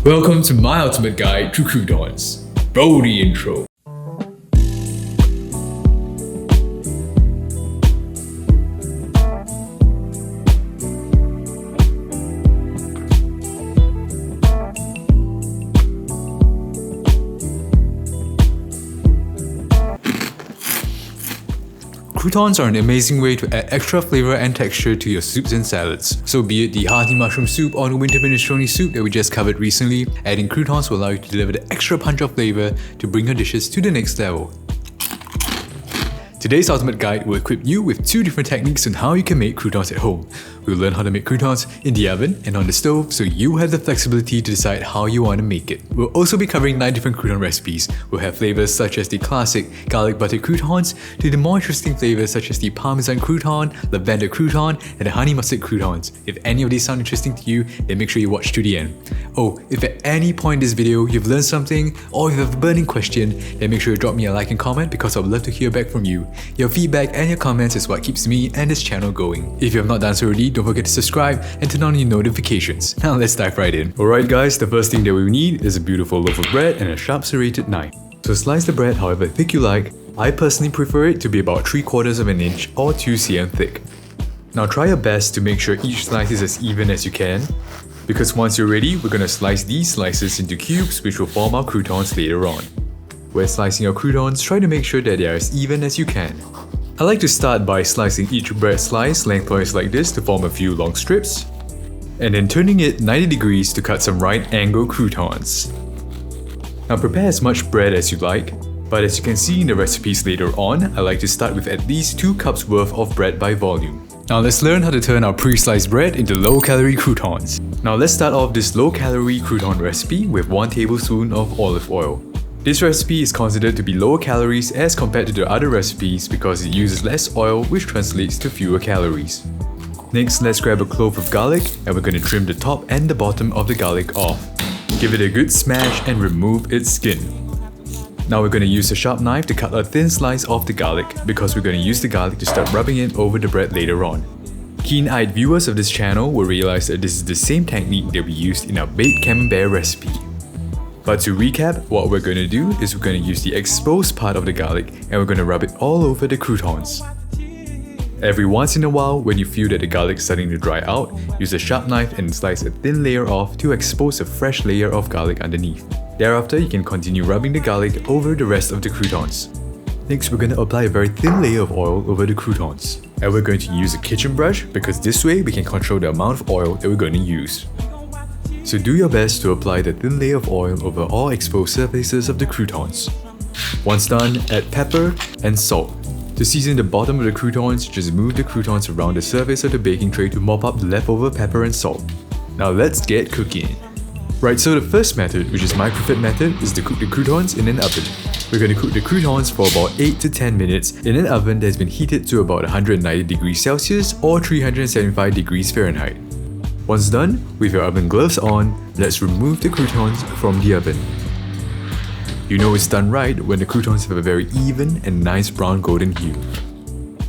Welcome to my ultimate guide to croutons. Roll the intro. Croutons are an amazing way to add extra flavor and texture to your soups and salads. So be it the hearty mushroom soup or the winter minestrone soup that we just covered recently, adding croutons will allow you to deliver the extra punch of flavor to bring your dishes to the next level. Today's ultimate guide will equip you with 2 different techniques on how you can make croutons at home. We'll learn how to make croutons in the oven and on the stove, so you have the flexibility to decide how you want to make it. We'll also be covering 9 different crouton recipes. We'll have flavors such as the classic garlic butter croutons to the more interesting flavors such as the parmesan crouton, lavender crouton, and the honey mustard croutons. If any of these sound interesting to you, then make sure you watch to the end. Oh, if at any point in this video you've learned something or you have a burning question, then make sure you drop me a like and comment because I would love to hear back from you. Your feedback and your comments is what keeps me and this channel going. If you have not done so already, don't forget to subscribe and turn on your notifications. Now let's dive right in. Alright guys, the first thing that we need is a beautiful loaf of bread and a sharp serrated knife. So slice the bread however thick you like. I personally prefer it to be about 3/4 of an inch or 2 cm thick. Now try your best to make sure each slice is as even as you can, because once you're ready, we're going to slice these slices into cubes which will form our croutons later on. When slicing your croutons, try to make sure that they are as even as you can. I like to start by slicing each bread slice lengthwise like this to form a few long strips, and then turning it 90 degrees to cut some right angle croutons. Now prepare as much bread as you like, but as you can see in the recipes later on, I like to start with at least 2 cups worth of bread by volume. Now let's learn how to turn our pre-sliced bread into low-calorie croutons. Now let's start off this low-calorie crouton recipe with 1 tablespoon of olive oil. This recipe is considered to be lower calories as compared to the other recipes because it uses less oil, which translates to fewer calories. Next, let's grab a clove of garlic and we're going to trim the top and the bottom of the garlic off. Give it a good smash and remove its skin. Now we're going to use a sharp knife to cut a thin slice off the garlic because we're going to use the garlic to start rubbing it over the bread later on. Keen-eyed viewers of this channel will realize that this is the same technique that we used in our baked camembert recipe. But to recap, what we're going to do is we're going to use the exposed part of the garlic and we're going to rub it all over the croutons. Every once in a while, when you feel that the garlic is starting to dry out, use a sharp knife and slice a thin layer off to expose a fresh layer of garlic underneath. Thereafter, you can continue rubbing the garlic over the rest of the croutons. Next, we're going to apply a very thin layer of oil over the croutons. And we're going to use a kitchen brush because this way we can control the amount of oil that we're going to use. So do your best to apply the thin layer of oil over all exposed surfaces of the croutons. Once done, add pepper and salt. To season the bottom of the croutons, just move the croutons around the surface of the baking tray to mop up the leftover pepper and salt. Now let's get cooking. Right, so the first method, which is my preferred method, is to cook the croutons in an oven. We're going to cook the croutons for about 8 to 10 minutes in an oven that has been heated to about 190 degrees Celsius or 375 degrees Fahrenheit. Once done, with your oven gloves on, let's remove the croutons from the oven. You know it's done right when the croutons have a very even and nice brown golden hue.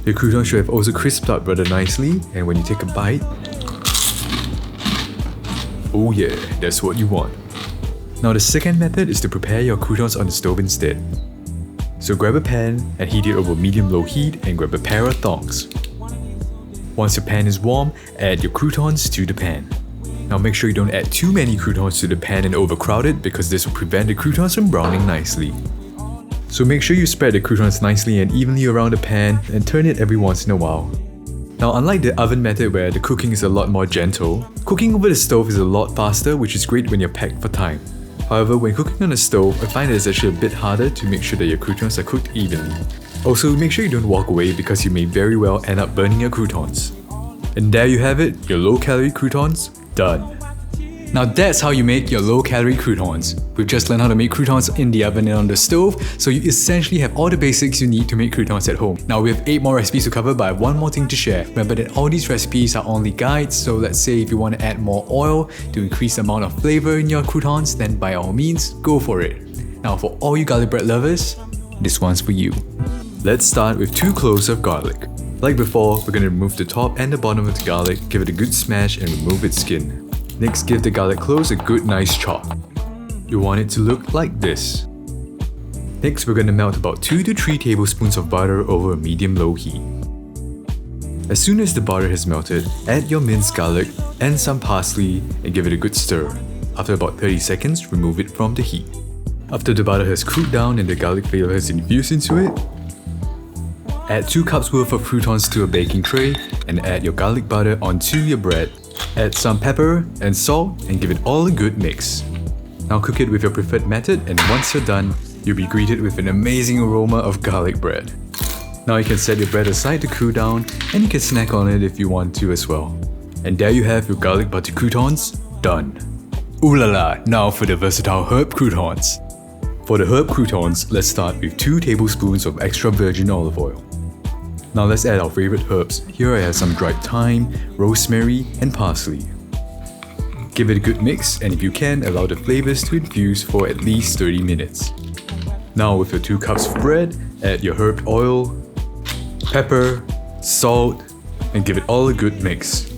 The croutons should have also crisped up rather nicely, and when you take a bite, oh yeah, that's what you want. Now the second method is to prepare your croutons on the stove instead. So grab a pan and heat it over medium-low heat and grab a pair of tongs. Once your pan is warm, add your croutons to the pan. Now make sure you don't add too many croutons to the pan and overcrowd it because this will prevent the croutons from browning nicely. So make sure you spread the croutons nicely and evenly around the pan and turn it every once in a while. Now unlike the oven method where the cooking is a lot more gentle, cooking over the stove is a lot faster, which is great when you're packed for time. However, when cooking on the stove, I find that it's actually a bit harder to make sure that your croutons are cooked evenly. Also, make sure you don't walk away because you may very well end up burning your croutons. And there you have it, your low-calorie croutons done. Now that's how you make your low-calorie croutons. We've just learned how to make croutons in the oven and on the stove, so you essentially have all the basics you need to make croutons at home. Now we have 8 more recipes to cover, but I have one more thing to share. Remember that all these recipes are only guides, so let's say if you want to add more oil to increase the amount of flavor in your croutons, then by all means, go for it. Now for all you garlic bread lovers, this one's for you. Let's start with 2 cloves of garlic. Like before, we're going to remove the top and the bottom of the garlic, give it a good smash and remove its skin. Next, give the garlic cloves a good nice chop. You want it to look like this. Next, we're going to melt about 2 to 3 tablespoons of butter over a medium-low heat. As soon as the butter has melted, add your minced garlic and some parsley and give it a good stir. After about 30 seconds, remove it from the heat. After the butter has cooled down and the garlic flavor has infused into it, add 2 cups worth of croutons to a baking tray and add your garlic butter onto your bread. Add some pepper and salt and give it all a good mix. Now cook it with your preferred method, and once you're done, you'll be greeted with an amazing aroma of garlic bread. Now you can set your bread aside to cool down, and you can snack on it if you want to as well. And there you have your garlic butter croutons, done. Ooh la la, now for the versatile herb croutons. For the herb croutons, let's start with 2 tablespoons of extra virgin olive oil. Now let's add our favorite herbs. Here I have some dried thyme, rosemary, and parsley. Give it a good mix, and if you can, allow the flavors to infuse for at least 30 minutes. Now with your 2 cups of bread, add your herb oil, pepper, salt, and give it all a good mix.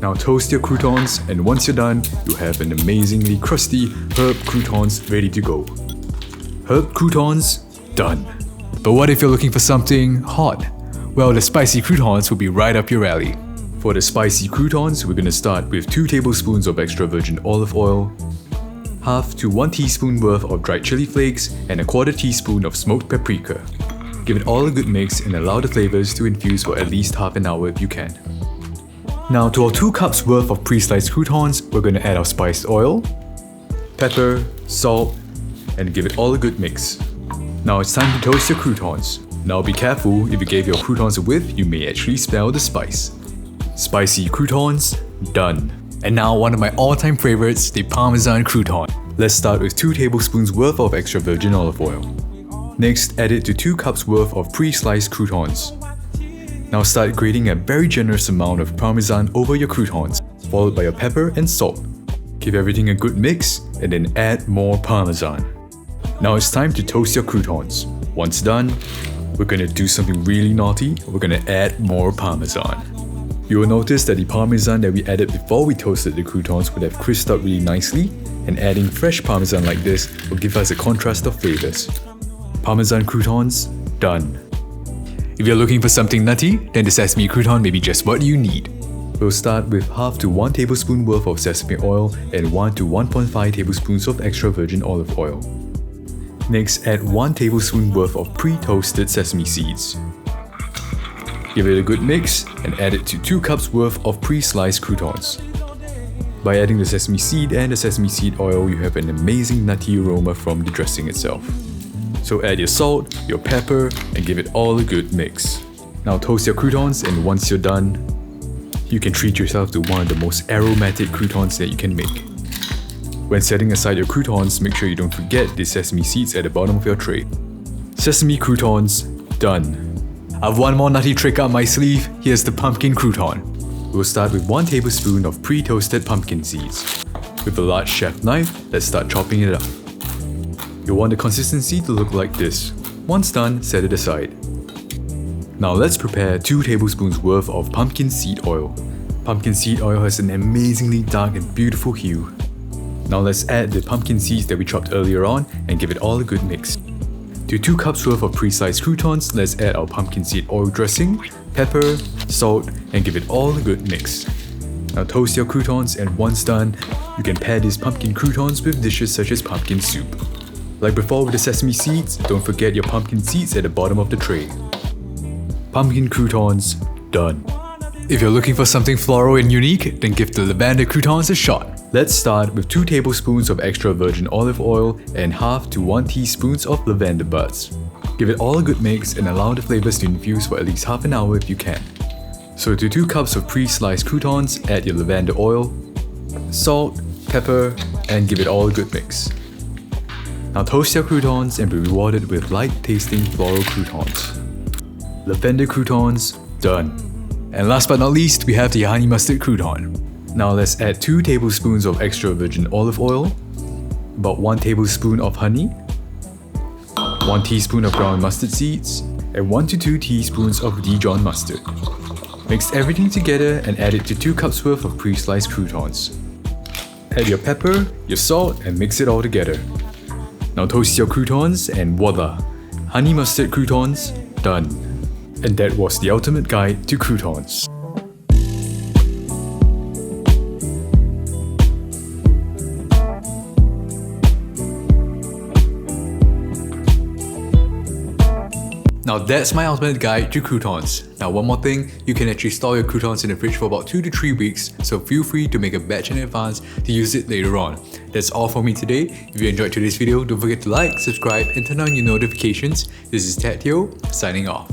Now toast your croutons, and once you're done, you have an amazingly crusty herb croutons ready to go. Herb croutons, done. But what if you're looking for something hot? Well, the spicy croutons will be right up your alley. For the spicy croutons, we're gonna start with 2 tablespoons of extra virgin olive oil, half to 1 teaspoon worth of dried chili flakes, and a 1/4 teaspoon of smoked paprika. Give it all a good mix and allow the flavors to infuse for at least half an hour if you can. Now to our 2 cups worth of pre-sliced croutons, we're gonna add our spiced oil, pepper, salt, and give it all a good mix. Now it's time to toast your croutons. Now be careful, if you gave your croutons a whiff, you may actually smell the spice. Spicy croutons, done. And now one of my all-time favorites, the Parmesan crouton. Let's start with 2 tablespoons worth of extra virgin olive oil. Next, add it to 2 cups worth of pre-sliced croutons. Now start grating a very generous amount of Parmesan over your croutons, followed by your pepper and salt. Give everything a good mix, and then add more Parmesan. Now it's time to toast your croutons. Once done, we're gonna do something really naughty. We're gonna add more Parmesan. You will notice that the Parmesan that we added before we toasted the croutons would have crisped up really nicely, and adding fresh Parmesan like this will give us a contrast of flavors. Parmesan croutons, done. If you're looking for something nutty, then the sesame crouton may be just what you need. We'll start with half to 1 tablespoon worth of sesame oil and 1 to 1.5 tablespoons of extra virgin olive oil. Next, add 1 tablespoon worth of pre-toasted sesame seeds. Give it a good mix and add it to 2 cups worth of pre-sliced croutons. By adding the sesame seed and the sesame seed oil, you have an amazing nutty aroma from the dressing itself. So add your salt, your pepper, and give it all a good mix. Now toast your croutons, and once you're done, you can treat yourself to one of the most aromatic croutons that you can make. When setting aside your croutons, make sure you don't forget the sesame seeds at the bottom of your tray. Sesame croutons, done. I've one more nutty trick up my sleeve. Here's the pumpkin crouton. We'll start with 1 tablespoon of pre-toasted pumpkin seeds. With a large chef knife, let's start chopping it up. You'll want the consistency to look like this. Once done, set it aside. Now let's prepare 2 tablespoons worth of pumpkin seed oil. Pumpkin seed oil has an amazingly dark and beautiful hue. Now let's add the pumpkin seeds that we chopped earlier on and give it all a good mix. To 2 cups worth of pre-sliced croutons, let's add our pumpkin seed oil dressing, pepper, salt, and give it all a good mix. Now toast your croutons, and once done, you can pair these pumpkin croutons with dishes such as pumpkin soup. Like before with the sesame seeds, don't forget your pumpkin seeds at the bottom of the tray. Pumpkin croutons, done. If you're looking for something floral and unique, then give the lavender croutons a shot. Let's start with 2 tablespoons of extra virgin olive oil and half to 1 teaspoons of lavender buds. Give it all a good mix and allow the flavors to infuse for at least half an hour if you can. So to 2 cups of pre-sliced croutons, add your lavender oil, salt, pepper, and give it all a good mix. Now toast your croutons and be rewarded with light-tasting floral croutons. Lavender croutons, done. And last but not least, we have the honey mustard crouton. Now let's add 2 tablespoons of extra virgin olive oil, about 1 tablespoon of honey, 1 teaspoon of ground mustard seeds, and 1 to 2 teaspoons of Dijon mustard. Mix everything together and add it to 2 cups worth of pre-sliced croutons. Add your pepper, your salt, and mix it all together. Now toast your croutons and voila! Honey mustard croutons, done. And that was the ultimate guide to croutons. Now that's my ultimate guide to croutons. Now one more thing, you can actually store your croutons in the fridge for about 2 to 3 weeks, so feel free to make a batch in advance to use it later on. That's all for me today. If you enjoyed today's video, don't forget to like, subscribe and turn on your notifications. This is Tatio, signing off.